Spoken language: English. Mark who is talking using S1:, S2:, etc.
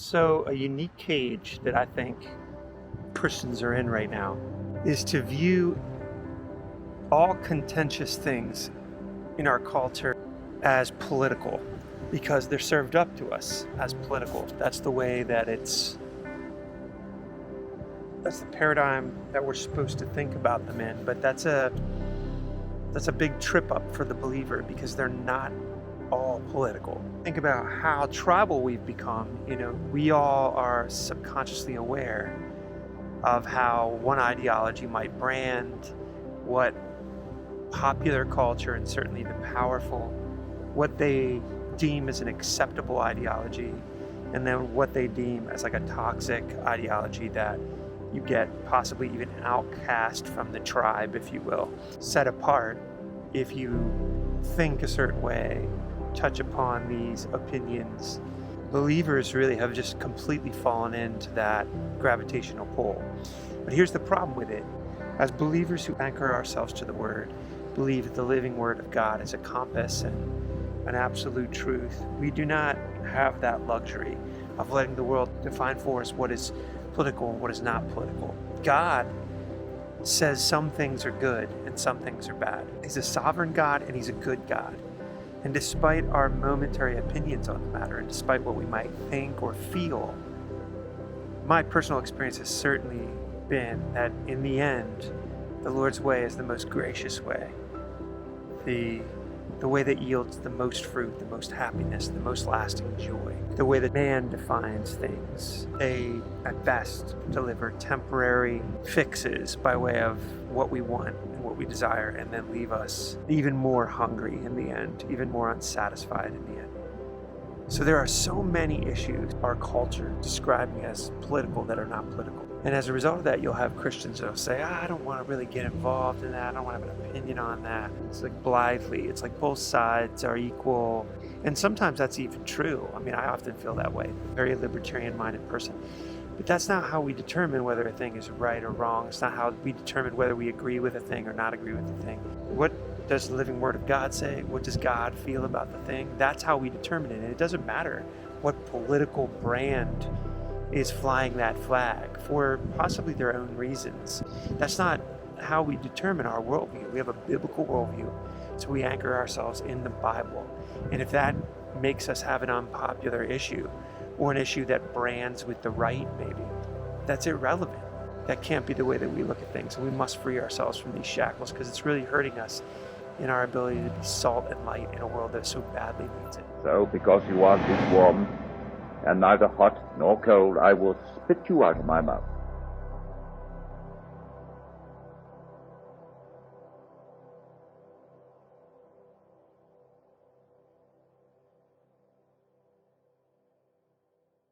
S1: So, a unique cage that I think Christians are in right now is to view all contentious things in our culture as political because they're served up to us as political. That's the way that that's the paradigm that we're supposed to think about them in. But that's a big trip up for the believer because they're not all political. Think about how tribal we've become. We all are subconsciously aware of how one ideology might brand what popular culture, and certainly the powerful, what they deem as an acceptable ideology, and then what they deem as like a toxic ideology that you get possibly even outcast from the tribe, if you will, set apart if you think a certain way, touch upon these opinions. Believers really have just completely fallen into that gravitational pull. But here's the problem with it. As believers who anchor ourselves to the Word, believe that the living Word of God is a compass and an absolute truth, we do not have that luxury of letting the world define for us what is political and what is not political. God says some things are good and some things are bad. He's a sovereign God and He's a good God. And despite our momentary opinions on the matter, and despite what we might think or feel, my personal experience has certainly been that in the end, the Lord's way is the most gracious way. The way that yields the most fruit, the most happiness, the most lasting joy. The way that man defines things. They, at best, deliver temporary fixes by way of what we want and what we desire, and then leave us even more hungry in the end, even more unsatisfied in the end. So there are so many issues our culture describing as political that are not political. And as a result of that, you'll have Christians that'll say, I don't want to really get involved in that. I don't want to have an opinion on that. It's like blithely. It's like both sides are equal. And sometimes that's even true. I often feel that way. Very libertarian-minded person. But that's not how we determine whether a thing is right or wrong. It's not how we determine whether we agree with a thing or not agree with a thing. What does the living Word of God say? What does God feel about the thing? That's how we determine it. And it doesn't matter what political brand is flying that flag for possibly their own reasons. That's not how we determine our worldview. We have a biblical worldview, so we anchor ourselves in the Bible. And if that makes us have an unpopular issue, or an issue that brands with the right, maybe, that's irrelevant. That can't be the way that we look at things. And we must free ourselves from these shackles because it's really hurting us in our ability to be salt and light in a world that so badly needs it.
S2: So, because you are lukewarm and neither hot nor cold, I will spit you out of my mouth.